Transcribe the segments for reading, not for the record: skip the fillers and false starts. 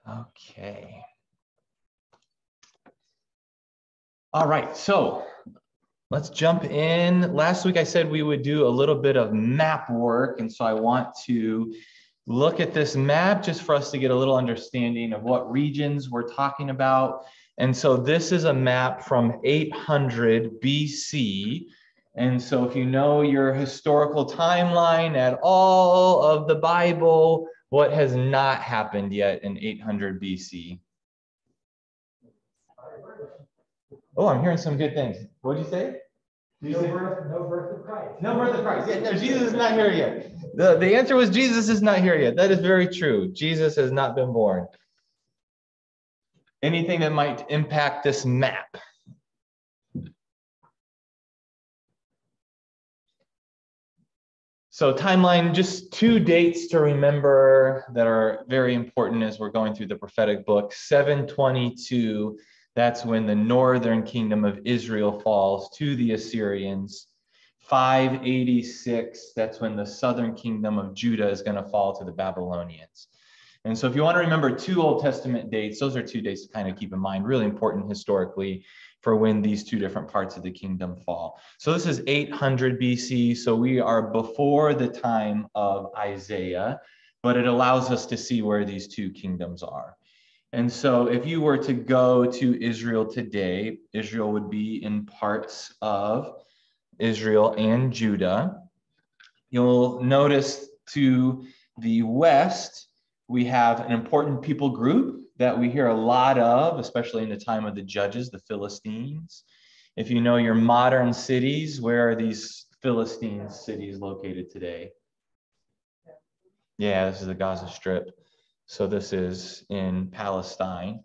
Okay. All right, so let's jump in. Last week I said we would do a little bit of map work, and so I want to look at this map just for us to get a little understanding of what regions we're talking about. And so this is a map from 800 BC. And so if you know your historical timeline at all of the Bible, what has not happened yet in 800 BC? Oh, I'm hearing some good things. What did you say? No birth of Christ. No birth of Christ. Yeah, no, Jesus is not here yet. The answer was Jesus is not here yet. That is very true. Jesus has not been born. Anything that might impact this map? So timeline, just two dates to remember that are very important as we're going through the prophetic book. 722, that's when the northern kingdom of Israel falls to the Assyrians. 586, that's when the southern kingdom of Judah is going to fall to the Babylonians. And so if you want to remember two Old Testament dates, those are two dates to kind of keep in mind, really important historically for when these two different parts of the kingdom fall. So this is 800 BC, so we are before the time of Isaiah, but it allows us to see where these two kingdoms are. And so if you were to go to Israel today, Israel would be in parts of Israel and Judah. You'll notice to the west, we have an important people group that we hear a lot of, especially in the time of the judges, the Philistines. If you know your modern cities, where are these Philistine cities located today? Yeah, this is the Gaza Strip. So this is in Palestine.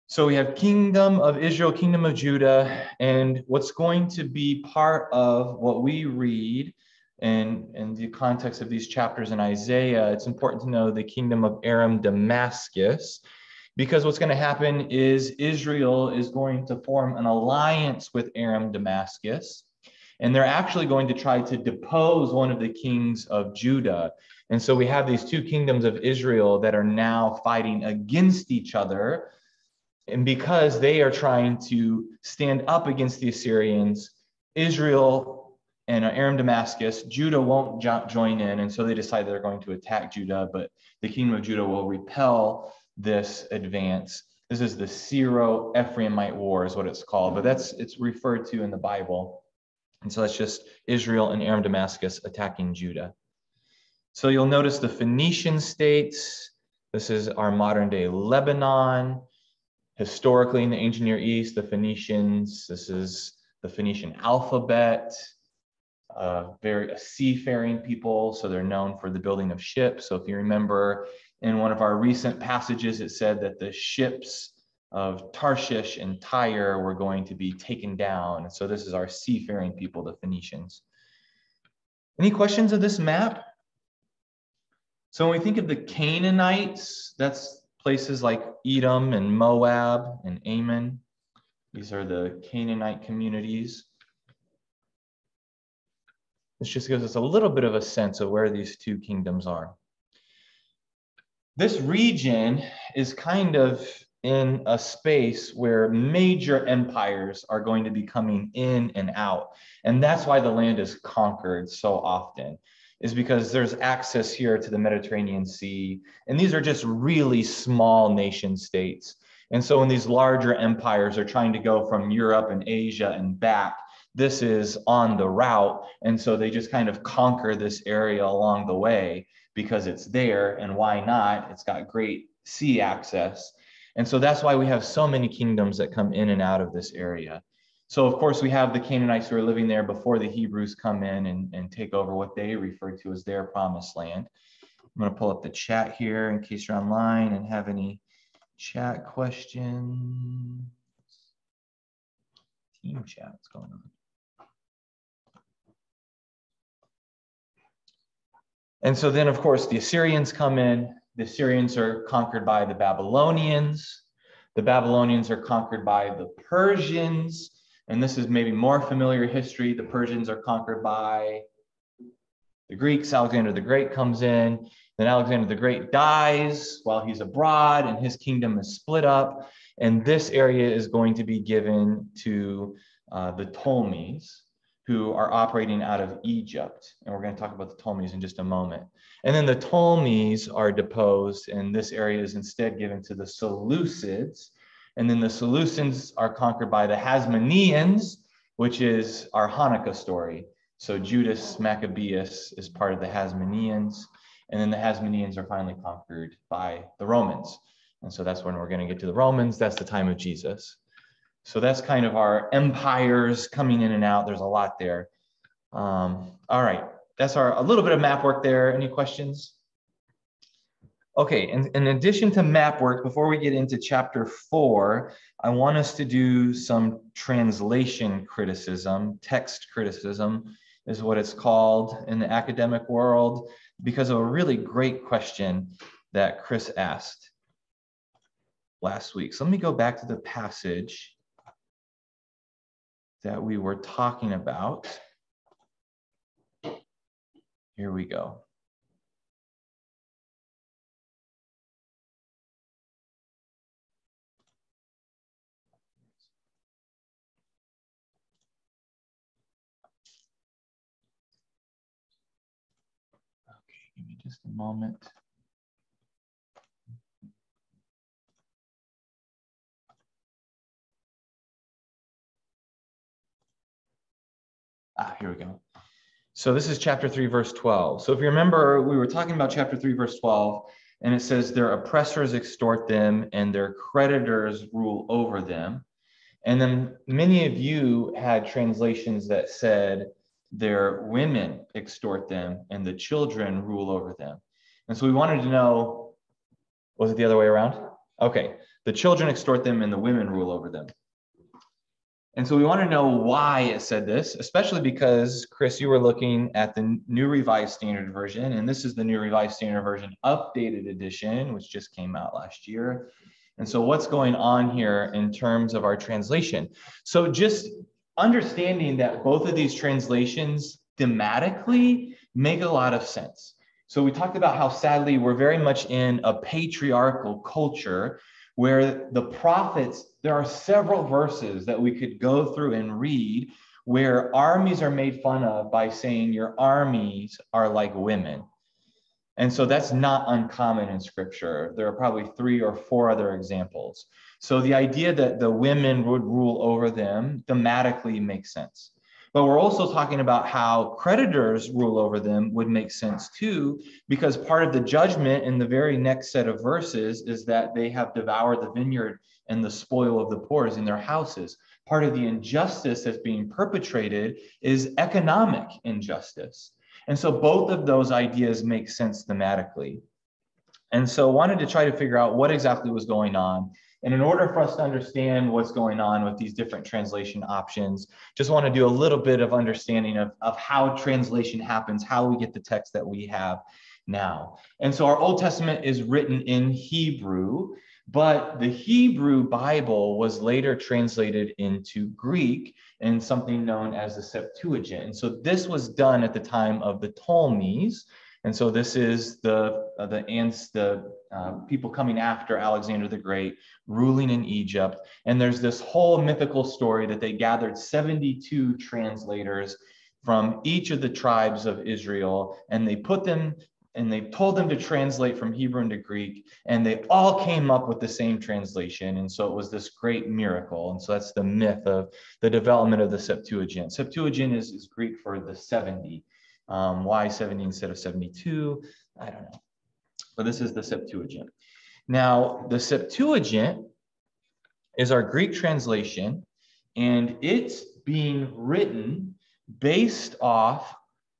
So we have Kingdom of Israel, Kingdom of Judah, and what's going to be part of what we read in the context of these chapters in Isaiah, it's important to know the Kingdom of Aram Damascus, because what's going to happen is Israel is going to form an alliance with Aram Damascus, and they're actually going to try to depose one of the kings of Judah. And so we have these two kingdoms of Israel that are now fighting against each other. And because they are trying to stand up against the Assyrians, Israel and Aram Damascus, Judah won't join in. And so they decide they're going to attack Judah, but the kingdom of Judah will repel this advance. This is the Syro-Ephraimite War is what it's called, but it's referred to in the Bible. And so that's just Israel and Aram Damascus attacking Judah. So you'll notice the Phoenician states. This is our modern day Lebanon. Historically in the ancient Near East, the Phoenicians, this is the Phoenician alphabet, very seafaring people, so they're known for the building of ships. So if you remember in one of our recent passages, it said that the ships of Tarshish and Tyre were going to be taken down. And so this is our seafaring people, the Phoenicians. Any questions of this map? So when we think of the Canaanites, that's places like Edom and Moab and Ammon. These are the Canaanite communities. This just gives us a little bit of a sense of where these two kingdoms are. This region is kind of in a space where major empires are going to be coming in and out. And that's why the land is conquered so often, is because there's access here to the Mediterranean Sea. And these are just really small nation states. And so when these larger empires are trying to go from Europe and Asia and back, this is on the route. And so they just kind of conquer this area along the way because it's there, and why not? It's got great sea access. And so that's why we have so many kingdoms that come in and out of this area. So of course we have the Canaanites who are living there before the Hebrews come in and take over what they refer to as their promised land. I'm going to pull up the chat here in case you're online and have any chat questions. Team chat, what's going on? And so then, of course, the Assyrians come in. The Assyrians are conquered by the Babylonians. The Babylonians are conquered by the Persians. And this is maybe more familiar history. The Persians are conquered by the Greeks. Alexander the Great comes in. Then Alexander the Great dies while he's abroad, and his kingdom is split up. And this area is going to be given to the Ptolemies, who are operating out of Egypt. And we're going to talk about the Ptolemies in just a moment. And then the Ptolemies are deposed, and this area is instead given to the Seleucids. And then the Seleucids are conquered by the Hasmoneans, which is our Hanukkah story. So Judas Maccabeus is part of the Hasmoneans. And then the Hasmoneans are finally conquered by the Romans. And so that's when we're going to get to the Romans. That's the time of Jesus. So that's kind of our empires coming in and out. There's a lot there. All right. That's a little bit of map work there. Any questions? Okay. And in addition to map work, before we get into chapter 4, I want us to do some translation criticism. Text criticism is what it's called in the academic world, because of a really great question that Chris asked last week. So let me go back to the passage that we were talking about. Here we go. Okay, give me just a moment. Here we go. So this is chapter 3, verse 12. So if you remember, we were talking about chapter 3, verse 12, and it says their oppressors extort them and their creditors rule over them. And then many of you had translations that said their women extort them and the children rule over them. And so we wanted to know, was it the other way around? Okay, the children extort them and the women rule over them. And so we want to know why it said this, especially because, Chris, you were looking at the New Revised Standard Version, and this is the New Revised Standard Version updated edition, which just came out last year. And so what's going on here in terms of our translation? So just understanding that both of these translations thematically make a lot of sense. So we talked about how sadly we're very much in a patriarchal culture where the prophets, there are several verses that we could go through and read where armies are made fun of by saying your armies are like women. And so that's not uncommon in scripture. There are probably 3 or 4 other examples. So the idea that the women would rule over them thematically makes sense. But we're also talking about how creditors rule over them would make sense too, because part of the judgment in the very next set of verses is that they have devoured the vineyard and the spoil of the poor is in their houses. Part of the injustice that's being perpetrated is economic injustice. And so both of those ideas make sense thematically. And so wanted to try to figure out what exactly was going on. And in order for us to understand what's going on with these different translation options, just want to do a little bit of understanding of how translation happens, how we get the text that we have now. And so our Old Testament is written in Hebrew, but the Hebrew Bible was later translated into Greek in something known as the Septuagint. And so this was done at the time of the Ptolemies. And so this is the people coming after Alexander the Great, ruling in Egypt. And there's this whole mythical story that they gathered 72 translators from each of the tribes of Israel, and they put them and they told them to translate from Hebrew into Greek, and they all came up with the same translation. And so it was this great miracle. And so that's the myth of the development of the Septuagint. Septuagint is Greek for the 70. Why 70 instead of 72? I don't know. But this is the Septuagint. Now, the Septuagint is our Greek translation, and it's being written based off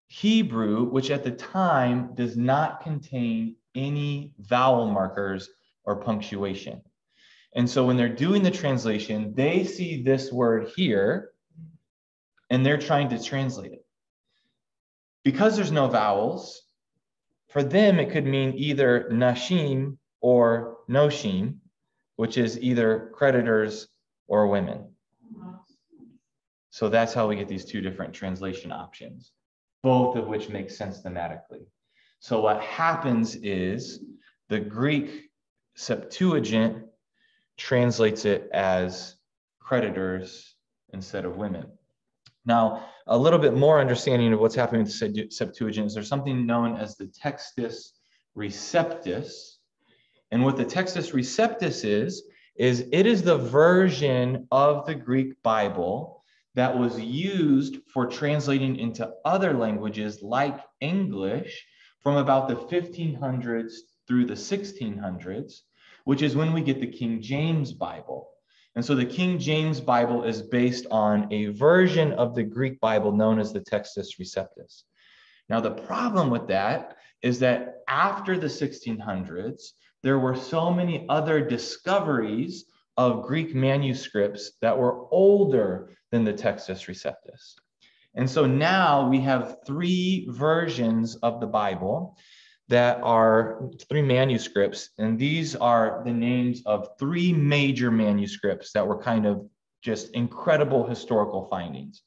Hebrew, which at the time does not contain any vowel markers or punctuation. And so when they're doing the translation, they see this word here, and they're trying to translate it. Because there's no vowels, for them, it could mean either nashim or noshim, which is either creditors or women. So that's how we get these 2 different translation options, both of which make sense thematically. So what happens is the Greek Septuagint translates it as creditors instead of women. Now, a little bit more understanding of what's happening with the Septuagint is there's something known as the Textus Receptus. And what the Textus Receptus is it is the version of the Greek Bible that was used for translating into other languages like English from about the 1500s through the 1600s, which is when we get the King James Bible. And so the King James Bible is based on a version of the Greek Bible known as the Textus Receptus. Now, the problem with that is that after the 1600s, there were so many other discoveries of Greek manuscripts that were older than the Textus Receptus. And so now we have three versions of the Bible that are three manuscripts, and these are the names of three major manuscripts that were kind of just incredible historical findings.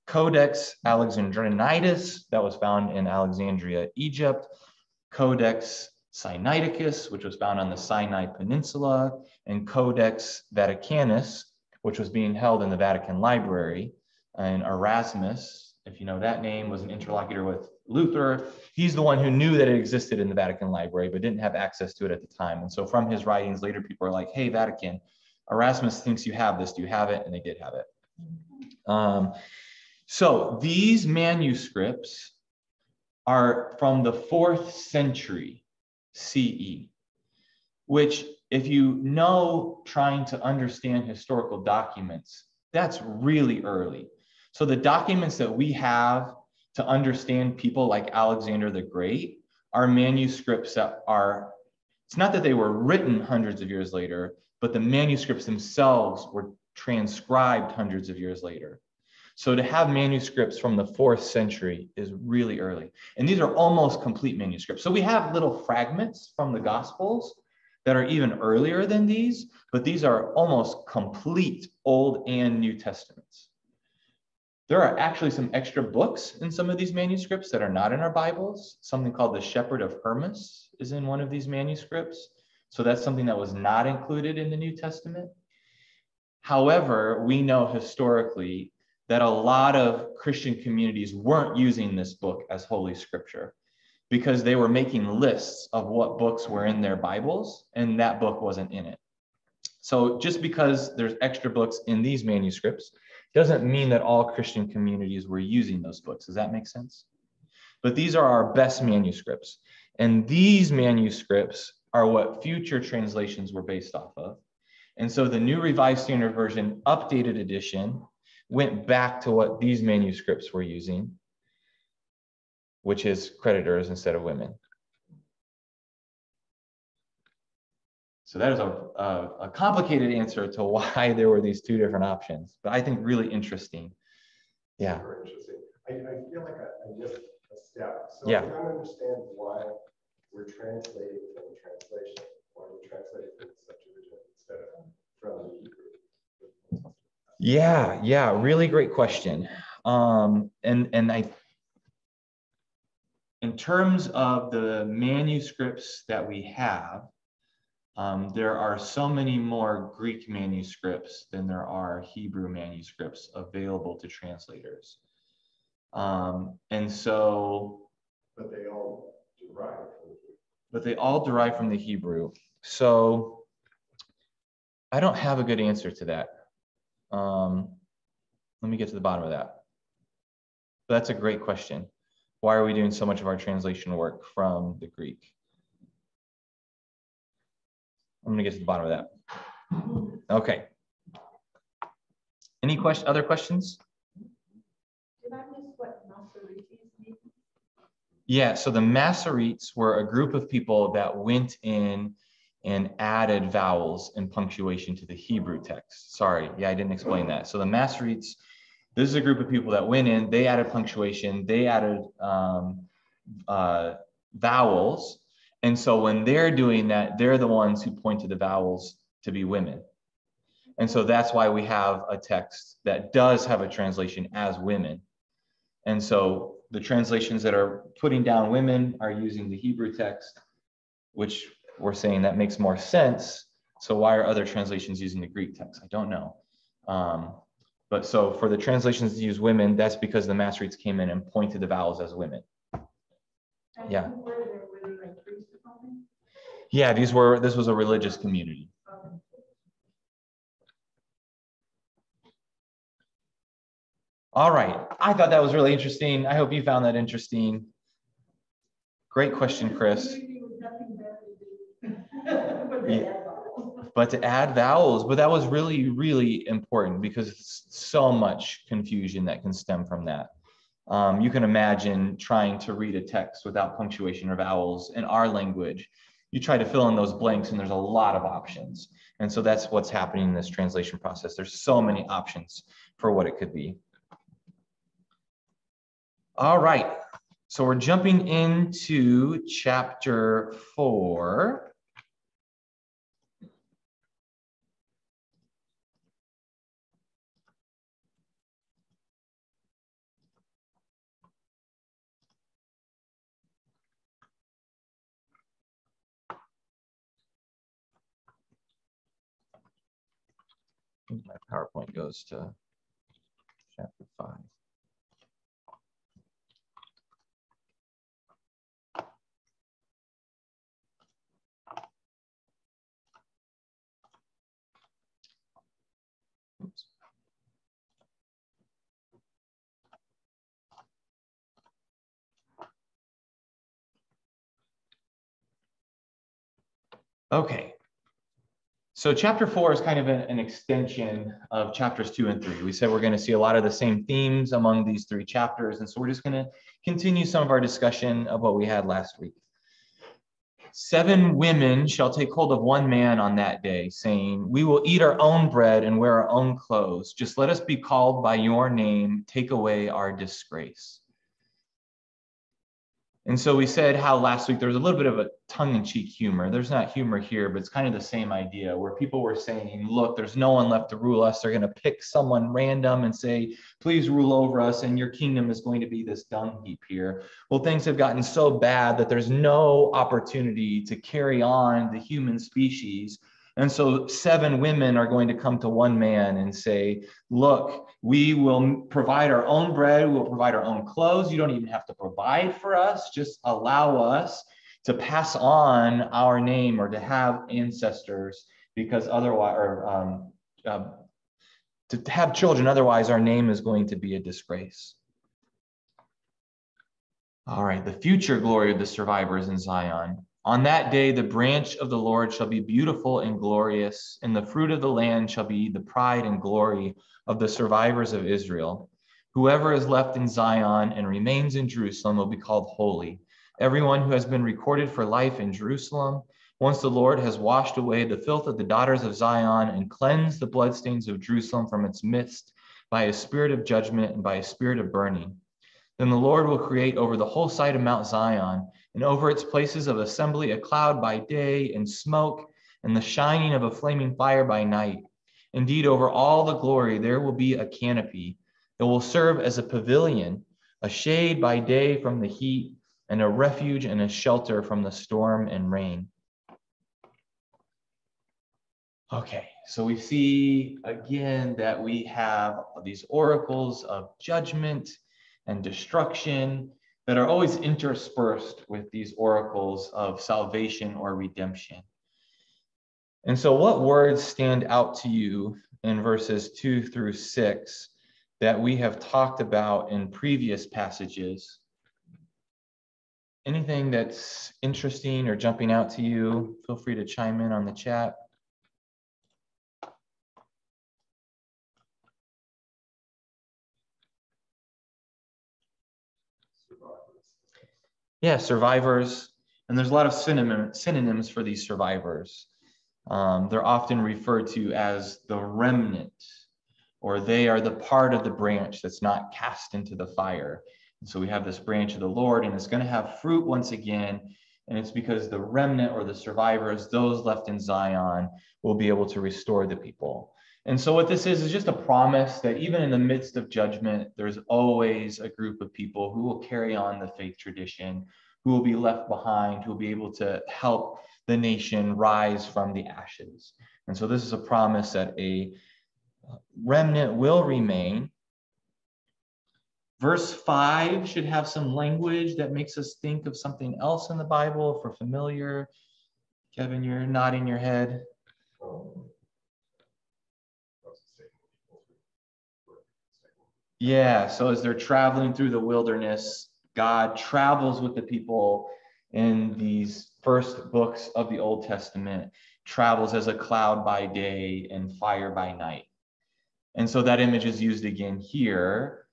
Codex Alexandrinus, that was found in Alexandria, Egypt. Codex Sinaiticus, which was found on the Sinai Peninsula, and Codex Vaticanus, which was being held in the Vatican Library. And Erasmus, if you know that name, was an interlocutor with Luther. He's the one who knew that it existed in the Vatican Library, but didn't have access to it at the time. And so from his writings, later people are like, hey, Vatican, Erasmus thinks you have this. Do you have it? And they did have it. So these manuscripts are from the 4th century CE, which, if you know trying to understand historical documents, that's really early. So the documents that we have to understand people like Alexander the Great are manuscripts that are, it's not that they were written hundreds of years later, but the manuscripts themselves were transcribed hundreds of years later. So to have manuscripts from the 4th century is really early. And these are almost complete manuscripts. So we have little fragments from the Gospels that are even earlier than these, but these are almost complete Old and New Testaments. There are actually some extra books in some of these manuscripts that are not in our Bibles. Something called the Shepherd of Hermas is in one of these manuscripts. So that's something that was not included in the New Testament. However, we know historically that a lot of Christian communities weren't using this book as Holy Scripture because they were making lists of what books were in their Bibles, and that book wasn't in it. So just because there's extra books in these manuscripts doesn't mean that all Christian communities were using those books. Does that make sense? But these are our best manuscripts. And these manuscripts are what future translations were based off of. And so the New Revised Standard Version updated edition went back to what these manuscripts were using, which is creditors instead of women. So that is a complicated answer to why there were these two different options, but I think really interesting. Yeah. Super interesting. I feel like I missed a step. So yeah. I don't understand why we're translating from translation, why we're translating from the Septuagint instead of from the Hebrew. Yeah, really great question. And I, in terms of the manuscripts that we have, there are so many more Greek manuscripts than there are Hebrew manuscripts available to translators. And so, but they all derive from the Hebrew. So I don't have a good answer to that. Let me get to the bottom of that. But that's a great question. Why are we doing so much of our translation work from the Greek? I'm going to get to the bottom of that. Okay. Any other questions? Did I miss what Masoretes mean? Yeah, so the Masoretes were a group of people that went in and added vowels and punctuation to the Hebrew text. Sorry, yeah, I didn't explain that. So the Masoretes, this is a group of people that went in, they added punctuation, they added vowels. And so when they're doing that, they're the ones who pointed the vowels to be women. And so that's why we have a text that does have a translation as women. And so the translations that are putting down women are using the Hebrew text, which we're saying that makes more sense. So why are other translations using the Greek text? I don't know. But so for the translations that use women, that's because the Masoretes came in and pointed the vowels as women. Yeah. Yeah, this was a religious community. All right. I thought that was really interesting. I hope you found that interesting. Great question, Chris. Yeah. But to add vowels, but that was really, really important because it's so much confusion that can stem from that. You can imagine trying to read a text without punctuation or vowels in our language. You try to fill in those blanks and there's a lot of options. And so that's what's happening in this translation process. There's so many options for what it could be. All right, so we're jumping into chapter 4. My PowerPoint goes to chapter 5. Oops. Okay. So chapter 4 is kind of an extension of chapters 2 and 3. We said we're going to see a lot of the same themes among these 3 chapters. And so we're just going to continue some of our discussion of what we had last week. 7 women shall take hold of one man on that day, saying, we will eat our own bread and wear our own clothes. Just let us be called by your name. Take away our disgrace. And so we said how last week there was a little bit of a tongue-in-cheek humor. There's not humor here, but it's kind of the same idea where people were saying, look, there's no one left to rule us. They're going to pick someone random and say, please rule over us, and your kingdom is going to be this dung heap here. Well, things have gotten so bad that there's no opportunity to carry on the human species. And so 7 women are going to come to one man and say, look, we will provide our own bread. We'll provide our own clothes. You don't even have to provide for us. Just allow us to pass on our name or to have ancestors, because otherwise, or to have children, otherwise our name is going to be a disgrace. All right, the future glory of the survivors in Zion. On that day, the branch of the Lord shall be beautiful and glorious, and the fruit of the land shall be the pride and glory of the survivors of Israel. Whoever is left in Zion and remains in Jerusalem will be called holy. Everyone who has been recorded for life in Jerusalem, once the Lord has washed away the filth of the daughters of Zion and cleansed the bloodstains of Jerusalem from its midst by a spirit of judgment and by a spirit of burning. Then the Lord will create over the whole site of Mount Zion and over its places of assembly a cloud by day and smoke and the shining of a flaming fire by night. Indeed, over all the glory there will be a canopy. It will serve as a pavilion, a shade by day from the heat, and a refuge and a shelter from the storm and rain. Okay, so we see again that we have these oracles of judgment and destruction that are always interspersed with these oracles of salvation or redemption. And so what words stand out to you in verses 2 through 6 that we have talked about in previous passages? Anything that's interesting or jumping out to you, feel free to chime in on the chat. Yeah, survivors. And there's a lot of synonyms for these survivors. They're often referred to as the remnant, or they are the part of the branch that's not cast into the fire. And so we have this branch of the Lord, and it's going to have fruit once again. And it's because the remnant or the survivors, those left in Zion, will be able to restore the people. And so what this is just a promise that even in the midst of judgment, there's always a group of people who will carry on the faith tradition, who will be left behind, who will be able to help the nation rise from the ashes. And so this is a promise that a remnant will remain. Verse 5 should have some language that makes us think of something else in the Bible, if we're familiar. Kevin, you're nodding your head. Yeah, so as they're traveling through the wilderness, God travels with the people in these first books of the Old Testament, travels as a cloud by day and fire by night. And so that image is used again here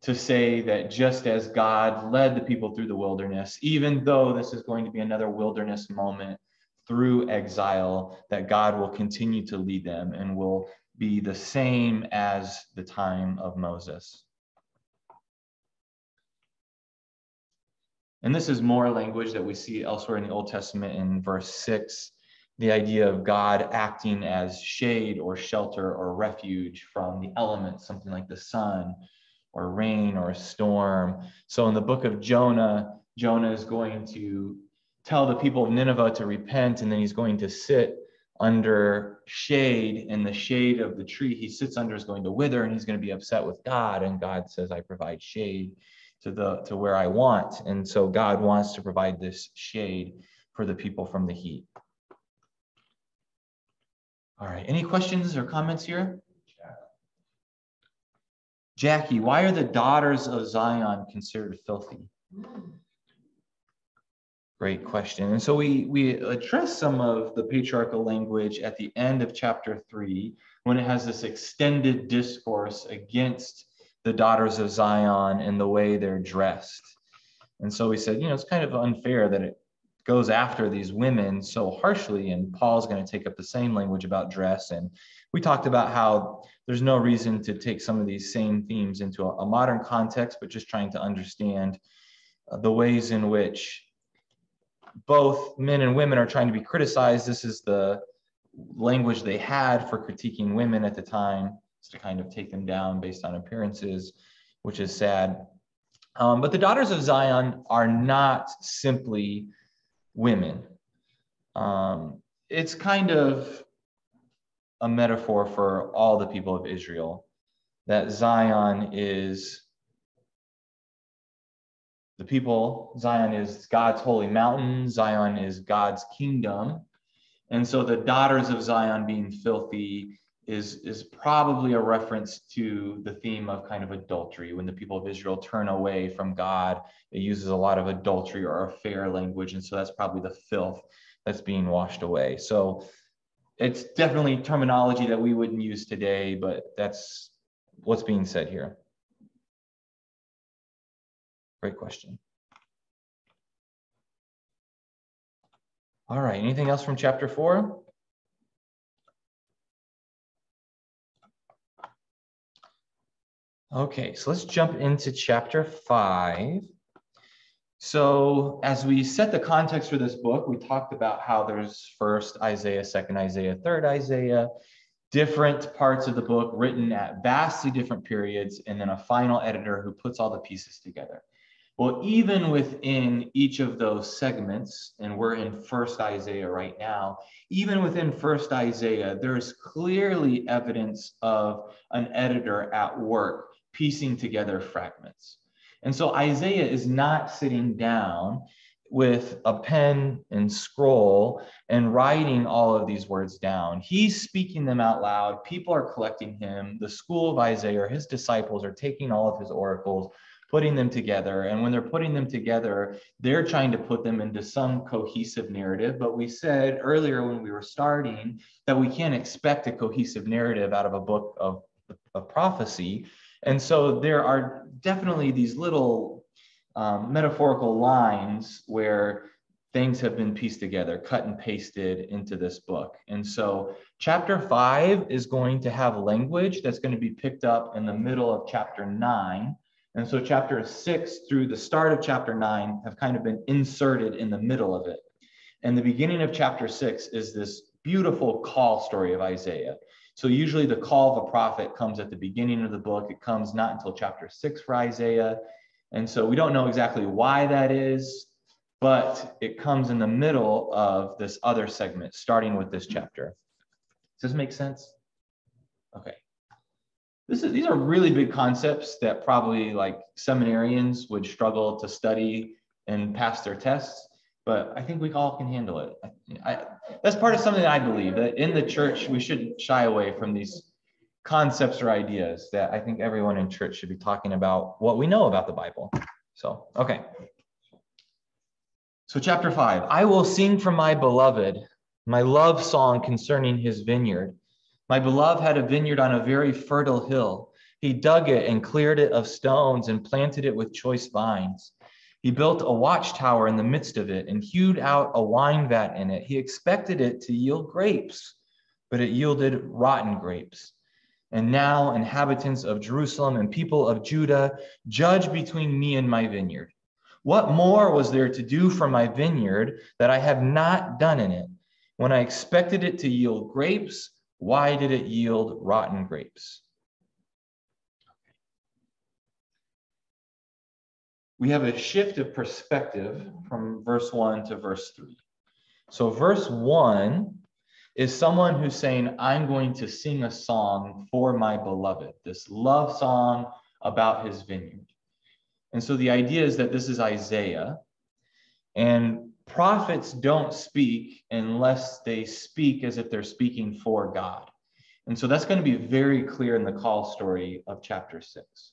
to say that just as God led the people through the wilderness, even though this is going to be another wilderness moment through exile, that God will continue to lead them and will be the same as the time of Moses. And this is more language that we see elsewhere in the Old Testament in verse 6, the idea of God acting as shade or shelter or refuge from the elements, something like the sun or rain or a storm. So in the book of Jonah, Jonah is going to tell the people of Nineveh to repent, and then he's going to sit under shade, and the shade of the tree he sits under is going to wither, and he's going to be upset with God. And God says, I provide shade to where I want. And so God wants to provide this shade for the people from the heat. All right, any questions or comments here? Jackie, why are the daughters of Zion considered filthy? Great question. And so we address some of the patriarchal language at the end of chapter 3, when it has this extended discourse against the daughters of Zion and the way they're dressed. And so we said, it's kind of unfair that it goes after these women so harshly, and Paul's going to take up the same language about dress. And we talked about how there's no reason to take some of these same themes into a modern context, but just trying to understand the ways in which both men and women are trying to be criticized. This is the language they had for critiquing women at the time, to kind of take them down based on appearances, which is sad. But the daughters of Zion are not simply women. It's kind of a metaphor for all the people of Israel, that Zion is the people, Zion is God's holy mountain, Zion is God's kingdom. And so the daughters of Zion being filthy is probably a reference to the theme of kind of adultery. When the people of Israel turn away from God, it uses a lot of adultery or affair language. And so that's probably the filth that's being washed away. So it's definitely terminology that we wouldn't use today, but that's what's being said here. Great question. All right, anything else from chapter 4? Okay, so let's jump into chapter 5. So as we set the context for this book, we talked about how there's first Isaiah, second Isaiah, third Isaiah, different parts of the book written at vastly different periods, and then a final editor who puts all the pieces together. Well, even within each of those segments, and we're in first Isaiah right now, even within first Isaiah, there's clearly evidence of an editor at work piecing together fragments. And so Isaiah is not sitting down with a pen and scroll and writing all of these words down. He's speaking them out loud. People are collecting him. The school of Isaiah, his disciples, are taking all of his oracles, putting them together. And when they're putting them together, they're trying to put them into some cohesive narrative. But we said earlier when we were starting that we can't expect a cohesive narrative out of a book of prophecy. And so there are definitely these little metaphorical lines where things have been pieced together, cut and pasted into this book. And so chapter 5 is going to have language that's going to be picked up in the middle of chapter 9. And so chapter 6 through the start of chapter 9 have kind of been inserted in the middle of it. And the beginning of chapter 6 is this beautiful call story of Isaiah. So usually the call of a prophet comes at the beginning of the book. It comes not until chapter 6 for Isaiah. And so we don't know exactly why that is, but it comes in the middle of this other segment, starting with this chapter. Does this make sense? Okay. These are really big concepts that probably like seminarians would struggle to study and pass their tests, but I think we all can handle it. That's part of something that I believe, that in the church, we shouldn't shy away from these concepts or ideas, that I think everyone in church should be talking about what we know about the Bible. So, okay. So chapter 5, I will sing for my beloved, my love song concerning his vineyard. My beloved had a vineyard on a very fertile hill. He dug it and cleared it of stones and planted it with choice vines. He built a watchtower in the midst of it and hewed out a wine vat in it. He expected it to yield grapes, but it yielded rotten grapes. And now, inhabitants of Jerusalem and people of Judah, judge between me and my vineyard. What more was there to do for my vineyard that I have not done in it? When I expected it to yield grapes, why did it yield rotten grapes? We have a shift of perspective from verse 1 to verse 3. So verse 1 is someone who's saying, I'm going to sing a song for my beloved, this love song about his vineyard. And so the idea is that this is Isaiah, and prophets don't speak unless they speak as if they're speaking for God. And so that's going to be very clear in the call story of chapter 6.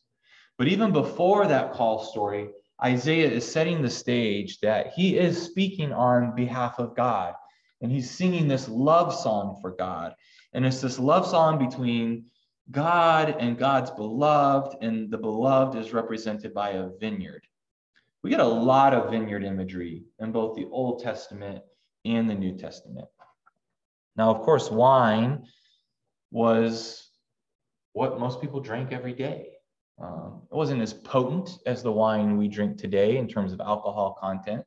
But even before that call story, Isaiah is setting the stage that he is speaking on behalf of God. And he's singing this love song for God. And it's this love song between God and God's beloved, and the beloved is represented by a vineyard. We get a lot of vineyard imagery in both the Old Testament and the New Testament. Now, of course, wine was what most people drank every day. It wasn't as potent as the wine we drink today in terms of alcohol content,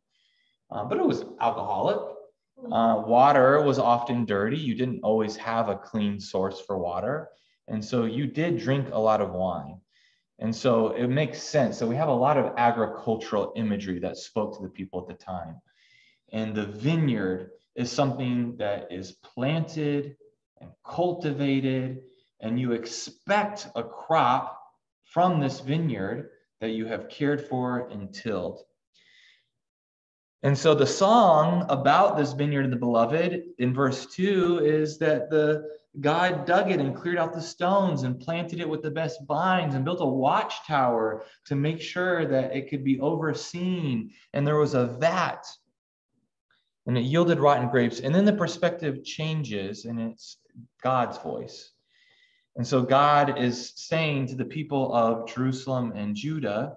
but it was alcoholic. Water was often dirty. You didn't always have a clean source for water. And so you did drink a lot of wine. And so it makes sense that we have a lot of agricultural imagery that spoke to the people at the time. And the vineyard is something that is planted and cultivated, and you expect a crop from this vineyard that you have cared for and tilled. And so the song about this vineyard of the beloved in verse 2 is that God dug it and cleared out the stones and planted it with the best vines and built a watchtower to make sure that it could be overseen. And there was a vat and it yielded rotten grapes. And then the perspective changes and it's God's voice. And so God is saying to the people of Jerusalem and Judah,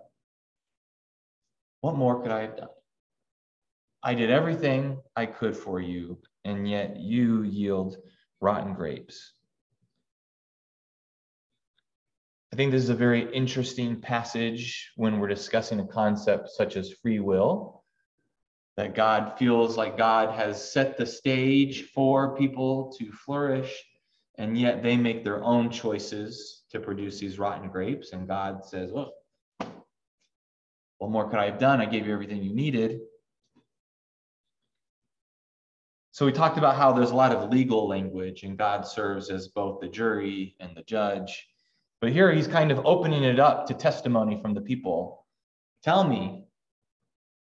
what more could I have done? I did everything I could for you, and yet you yield rotten grapes. I think this is a very interesting passage when we're discussing a concept such as free will, that God feels like God has set the stage for people to flourish, and yet they make their own choices to produce these rotten grapes. And God says, well, what more could I have done? I gave you everything you needed. So we talked about how there's a lot of legal language and God serves as both the jury and the judge. But here he's kind of opening it up to testimony from the people. Tell me,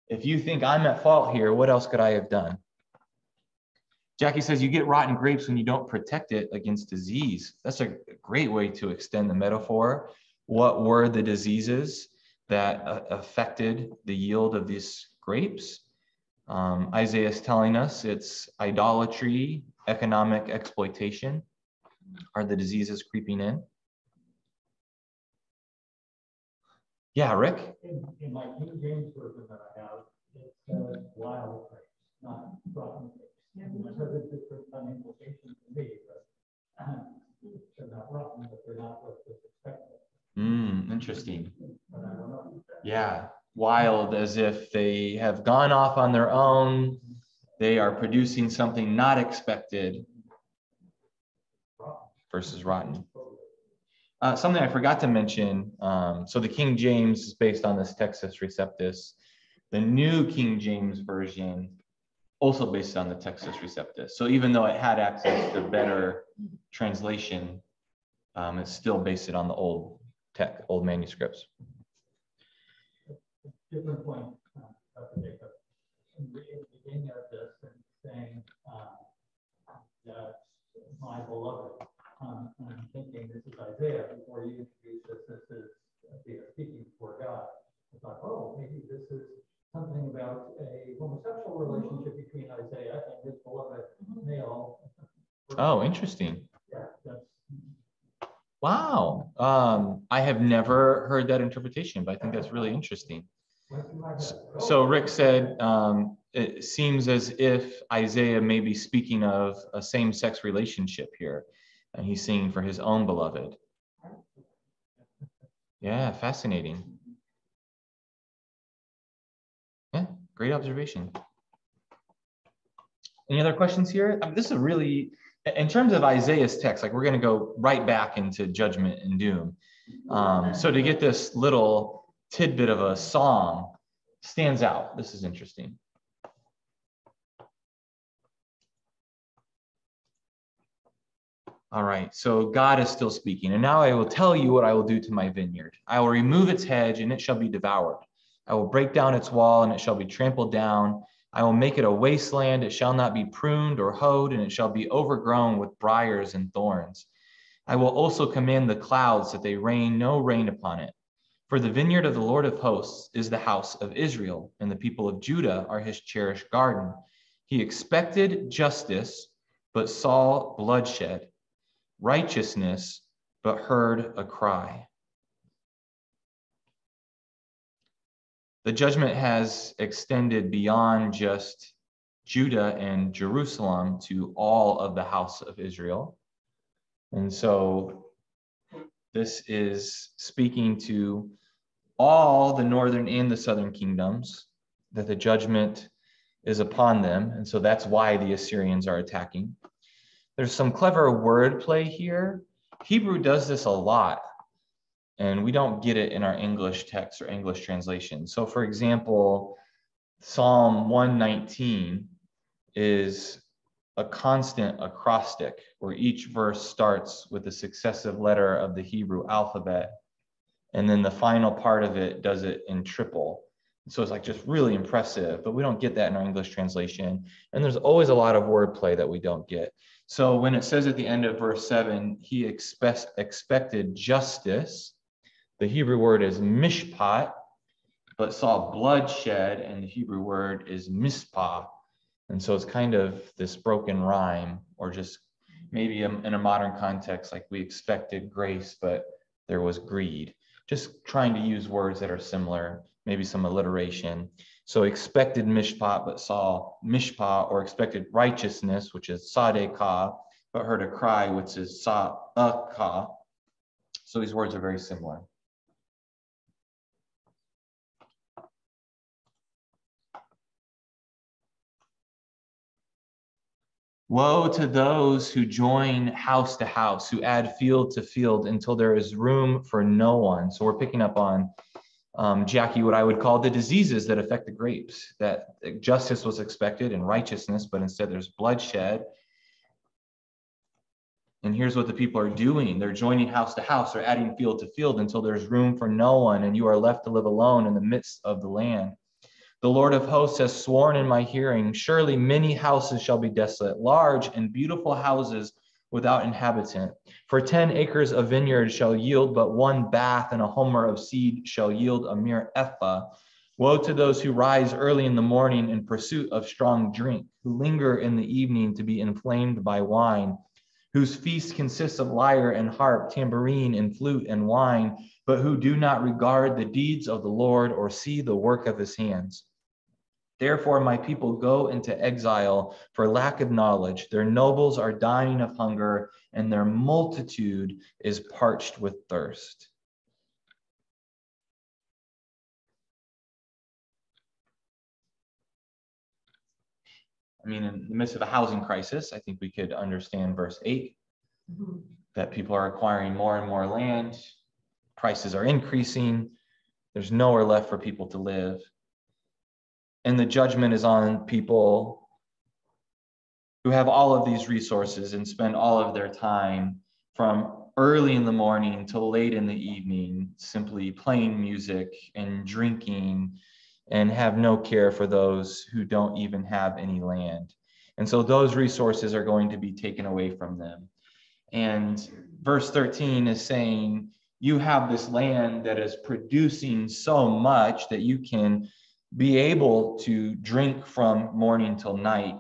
if you think I'm at fault here, what else could I have done? Jackie says you get rotten grapes when you don't protect it against disease. That's a great way to extend the metaphor. What were the diseases that affected the yield of these grapes? Isaiah is telling us it's idolatry, economic exploitation are the diseases creeping in. Yeah, Rick? In my King James version that I have, it says wild grapes, not rotten grapes. Because it's an implication to me, but they're not rotten, but they're not what was expected. Interesting. But I don't know. Yeah, wild, as if they have gone off on their own. They are producing something not expected. versus rotten. Something I forgot to mention, so the King James is based on this Textus Receptus. The New King James Version also based on the Textus Receptus. So even though it had access to better translation, it's still based on the old manuscripts. Different point, Dr. Jacob. In the beginning of this, and saying that my beloved, I'm thinking this is Isaiah before you introduce this is Isaiah speaking for God. I thought, oh, maybe this is something about a homosexual relationship between Isaiah and his beloved male. Oh, interesting. Yeah, that's. Wow. I have never heard that interpretation, but I think that's really interesting. So Rick said, it seems as if Isaiah may be speaking of a same-sex relationship here, and he's singing for his own beloved. Yeah, fascinating. Yeah, great observation. Any other questions here? This is really, in terms of Isaiah's text, like we're going to go right back into judgment and doom. So to get this little tidbit of a song stands out. This is interesting. All right, so God is still speaking. And now I will tell you what I will do to my vineyard. I will remove its hedge and it shall be devoured. I will break down its wall and it shall be trampled down. I will make it a wasteland. It shall not be pruned or hoed, and it shall be overgrown with briars and thorns. I will also command the clouds that they rain no rain upon it. For the vineyard of the Lord of hosts is the house of Israel, and the people of Judah are his cherished garden. He expected justice, but saw bloodshed, righteousness, but heard a cry. The judgment has extended beyond just Judah and Jerusalem to all of the house of Israel. And so this is speaking to all the northern and the southern kingdoms, that the judgment is upon them. And so that's why the Assyrians are attacking. There's some clever wordplay here. Hebrew does this a lot, and we don't get it in our English text or English translation. So for example, Psalm 119 is a constant acrostic where each verse starts with a successive letter of the Hebrew alphabet, and then the final part of it does it in triple. So it's like just really impressive, but we don't get that in our English translation. And there's always a lot of wordplay that we don't get. So when it says at the end of verse 7, he expected justice, the Hebrew word is mishpat, but saw bloodshed, and the Hebrew word is mispah. And so it's kind of this broken rhyme, or just maybe in a modern context, like we expected grace, but there was greed. Just trying to use words that are similar, maybe some alliteration. So expected mishpat, but saw mishpah, or expected righteousness, which is sadekah, but heard a cry, which is sa'akah. So these words are very similar. Woe to those who join house to house, who add field to field until there is room for no one. So we're picking up on, Jackie, what I would call the diseases that affect the grapes, that justice was expected and righteousness, but instead there's bloodshed. And here's what the people are doing. They're joining house to house, they're adding field to field until there's room for no one, and you are left to live alone in the midst of the land. The Lord of hosts has sworn in my hearing, surely many houses shall be desolate, large and beautiful houses without inhabitant. For 10 acres of vineyard shall yield but one bath, and a homer of seed shall yield a mere ephah. Woe to those who rise early in the morning in pursuit of strong drink, who linger in the evening to be inflamed by wine, whose feast consists of lyre and harp, tambourine and flute and wine, but who do not regard the deeds of the Lord or see the work of his hands. Therefore, my people go into exile for lack of knowledge. Their nobles are dying of hunger, and their multitude is parched with thirst. I mean, in the midst of a housing crisis, I think we could understand verse 8. that people are acquiring more and more land. Prices are increasing. There's nowhere left for people to live. And the judgment is on people who have all of these resources and spend all of their time from early in the morning till late in the evening, simply playing music and drinking and have no care for those who don't even have any land. And so those resources are going to be taken away from them. And verse 13 is saying, you have this land that is producing so much that you can be able to drink from morning till night.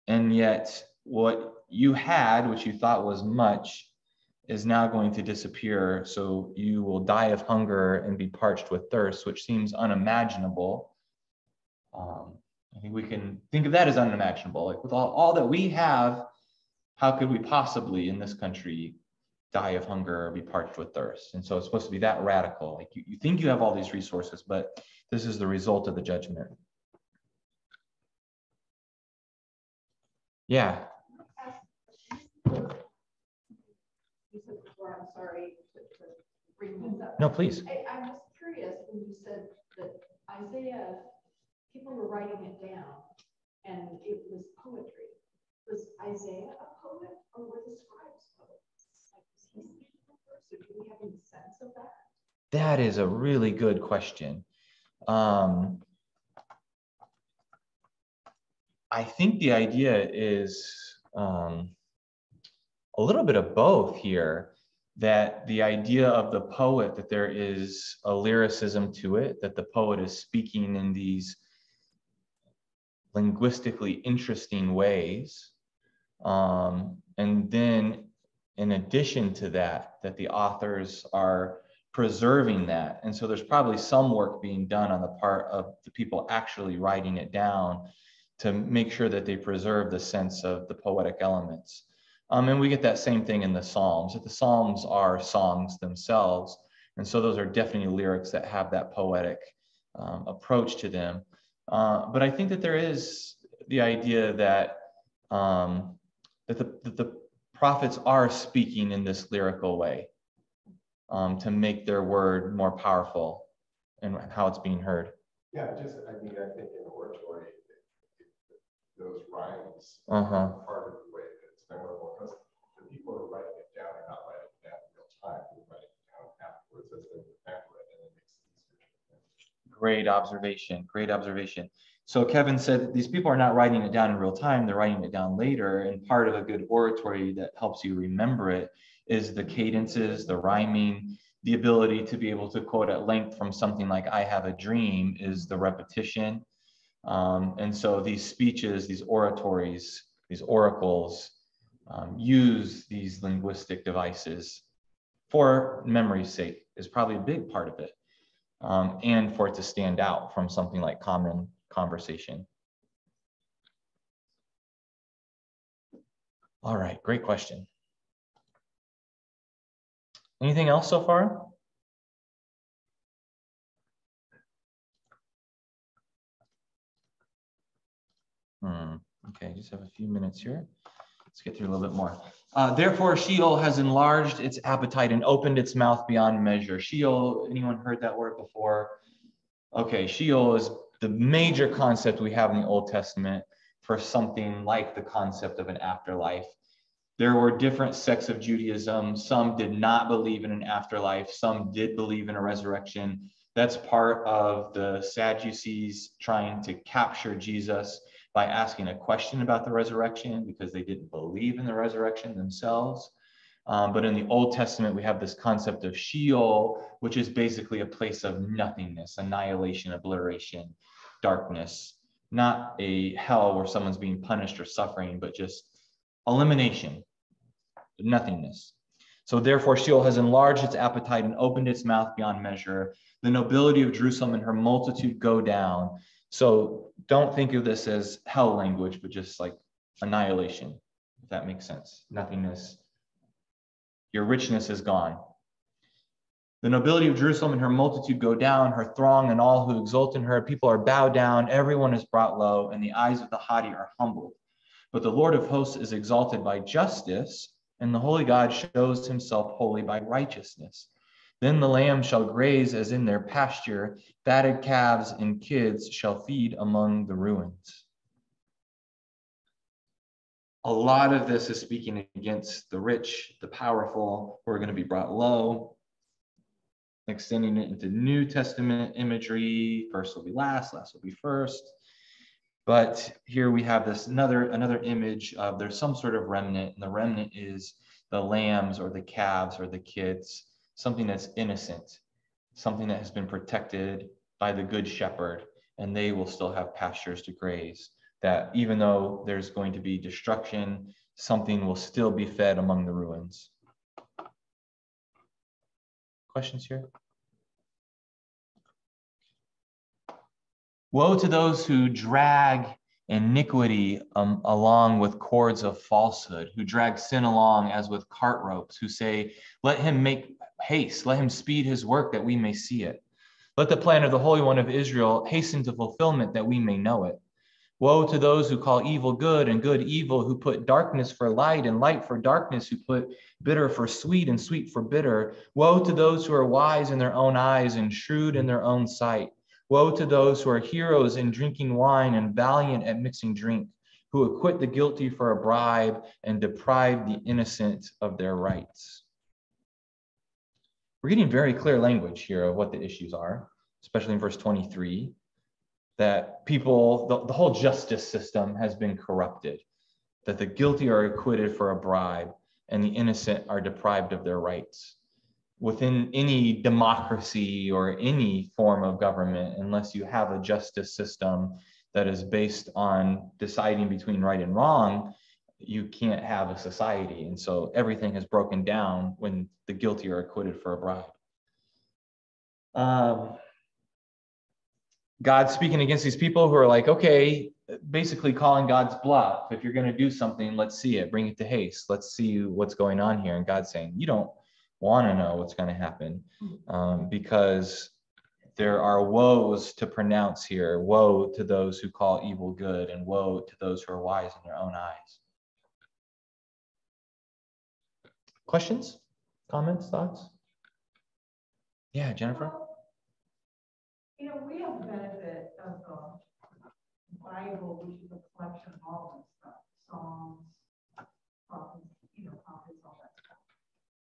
And yet what you had, which you thought was much, is now going to disappear. So you will die of hunger and be parched with thirst, which seems unimaginable. I think we can think of that as unimaginable. Like with all that we have, how could we possibly in this country die of hunger or be parched with thirst? And so it's supposed to be that radical. Like you think you have all these resources, but this is the result of the judgment. Yeah. You said before, I'm sorry to bring this up. No, please. I'm just curious when you said that Isaiah, people were writing it down and it was poetry. Was Isaiah a poet or were the scribes poets? Like, was he speaking the verse, or do we have any sense of that? That is a really good question. I think the idea is a little bit of both here, that the idea of the poet, that there is a lyricism to it, that the poet is speaking in these linguistically interesting ways. And then in addition to that, that the authors are preserving that. And so there's probably some work being done on the part of the people actually writing it down to make sure that they preserve the sense of the poetic elements. And we get that same thing in the Psalms. That the Psalms are songs themselves. And so those are definitely lyrics that have that poetic approach to them. But I think that there is the idea that the prophets are speaking in this lyrical way to make their word more powerful in how it's being heard. Yeah, I think in oratory, those rhymes are part of the way that it's memorable, because the people who are writing it down are not writing it down in real time. They're writing it down afterwards as they remember it, and it makes it easier. Great observation. Great observation. So Kevin said these people are not writing it down in real time, they're writing it down later. And part of a good oratory that helps you remember it is the cadences, the rhyming, the ability to be able to quote at length from something like I have a dream is the repetition. And so these speeches, these oratories, these oracles use these linguistic devices for memory's sake is probably a big part of it. And for it to stand out from something like common conversation. All right, great question. Anything else so far? Okay, just have a few minutes here. Let's get through a little bit more. Therefore, Sheol has enlarged its appetite and opened its mouth beyond measure. Sheol, anyone heard that word before? Okay, Sheol is the major concept we have in the Old Testament for something like the concept of an afterlife. There were different sects of Judaism. Some did not believe in an afterlife. Some did believe in a resurrection. That's part of the Sadducees trying to capture Jesus by asking a question about the resurrection because they didn't believe in the resurrection themselves. But in the Old Testament, we have this concept of Sheol, which is basically a place of nothingness, annihilation, obliteration, darkness, not a hell where someone's being punished or suffering, but just elimination, nothingness. So therefore, Sheol has enlarged its appetite and opened its mouth beyond measure. The nobility of Jerusalem and her multitude go down. So don't think of this as hell language, but just like annihilation, if that makes sense. Nothingness. Your richness is gone. The nobility of Jerusalem and her multitude go down, her throng and all who exult in her. People are bowed down, everyone is brought low, and the eyes of the haughty are humbled. But the Lord of hosts is exalted by justice. and the holy God shows himself holy by righteousness. Then the lambs shall graze as in their pasture, fatted calves and kids shall feed among the ruins. A lot of this is speaking against the rich, the powerful, who are going to be brought low, extending it into New Testament imagery. First will be last will be first. But here we have this another image of there's some sort of remnant, and the remnant is the lambs or the calves or the kids, something that's innocent, something that has been protected by the good shepherd, and they will still have pastures to graze. That even though there's going to be destruction, something will still be fed among the ruins. Questions here? Woe to those who drag iniquity along with cords of falsehood, who drag sin along as with cart ropes, who say, let him make haste, let him speed his work that we may see it. Let the plan of the Holy One of Israel hasten to fulfillment that we may know it. Woe to those who call evil good and good evil, who put darkness for light and light for darkness, who put bitter for sweet and sweet for bitter. Woe to those who are wise in their own eyes and shrewd in their own sight. Woe to those who are heroes in drinking wine and valiant at mixing drink, who acquit the guilty for a bribe and deprive the innocent of their rights. We're getting very clear language here of what the issues are, especially in verse 23. That people, the whole justice system has been corrupted, that the guilty are acquitted for a bribe and the innocent are deprived of their rights. Within any democracy or any form of government, unless you have a justice system that is based on deciding between right and wrong, you can't have a society. And so everything has broken down when the guilty are acquitted for a bribe. God's speaking against these people who are like, okay, basically calling God's bluff. If you're going to do something, let's see it, bring it to haste. Let's see what's going on here. And God's saying, you don't want to know what's going to happen because there are woes to pronounce here. Woe to those who call evil good and woe to those who are wise in their own eyes. Questions, comments, thoughts? Yeah, Jennifer? You know, we have the benefit of the Bible, which is a collection of all this stuff, Psalms, prophets, prophets, all that stuff.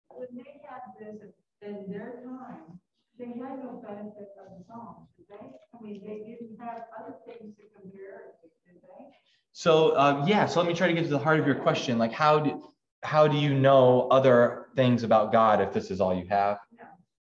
When they had this in their time, they had no benefit of the Psalms, did they? I mean, they didn't have other things to compare it to, did they? So, so let me try to get to the heart of your question. Like, how do you know other things about God if this is all you have?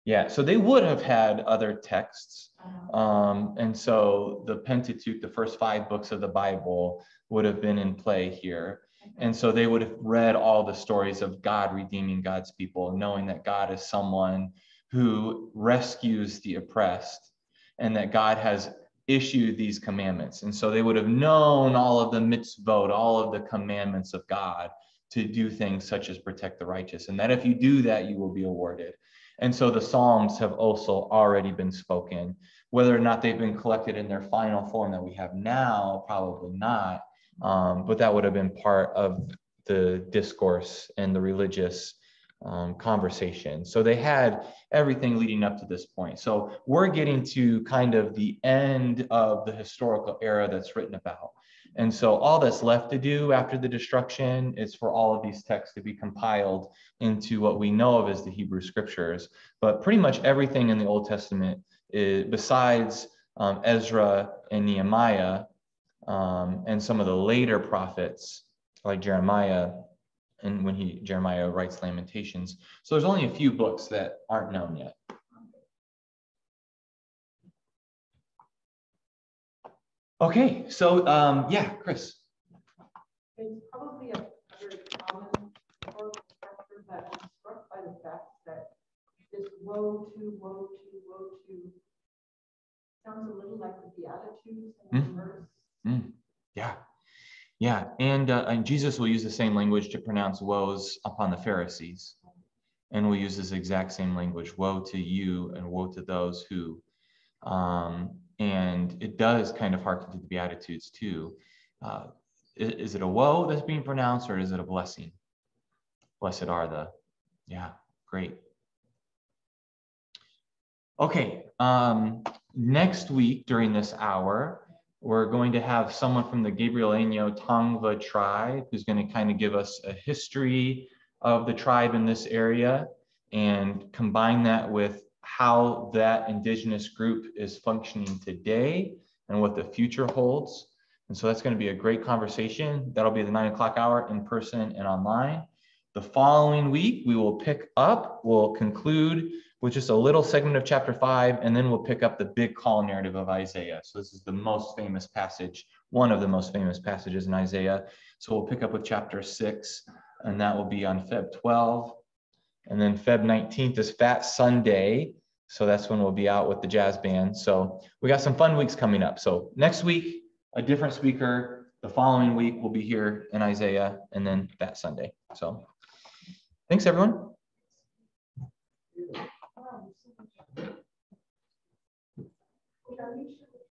Yeah, so they would have had other texts. And so the Pentateuch, the first 5 books of the Bible, would have been in play here. And so they would have read all the stories of God redeeming God's people, knowing that God is someone who rescues the oppressed and that God has issued these commandments. And so they would have known all of the mitzvot, all of the commandments of God to do things such as protect the righteous. And that if you do that, you will be awarded. And so the Psalms have also already been spoken. Whether or not they've been collected in their final form that we have now, probably not. But that would have been part of the discourse and the religious conversation. So they had everything leading up to this point. So we're getting to kind of the end of the historical era that's written about. And so all that's left to do after the destruction is for all of these texts to be compiled into what we know of as the Hebrew Scriptures. But pretty much everything in the Old Testament, besides Ezra and Nehemiah and some of the later prophets like Jeremiah, and when Jeremiah writes Lamentations. So there's only a few books that aren't known yet. Okay, so Chris. It's probably a very common historical structure, but I'm struck by the fact that this woe to sounds a little like the Beatitudes in the verse. Yeah, and Jesus will use the same language to pronounce woes upon the Pharisees, and we'll use this exact same language, woe to you and woe to those who, and it does kind of harken to the Beatitudes too. Is it a woe that's being pronounced or is it a blessing? Blessed are the, yeah, great. Okay, next week during this hour, we're going to have someone from the Gabrielino Tongva tribe who's going to kind of give us a history of the tribe in this area and combine that with how that indigenous group is functioning today and what the future holds. And so that's going to be a great conversation. That'll be the 9 o'clock hour in person and online. The following week, we will pick up, we'll conclude with just a little segment of chapter 5, and then we'll pick up the big call narrative of Isaiah. So this is the most famous passage, one of the most famous passages in Isaiah. So we'll pick up with chapter 6, and that will be on Feb 12. And then Feb 19th is Fat Sunday. So that's when we'll be out with the jazz band. So we got some fun weeks coming up. So next week, a different speaker. The following week, we'll be here in Isaiah, and then Fat Sunday. So thanks, everyone. Wow, so much.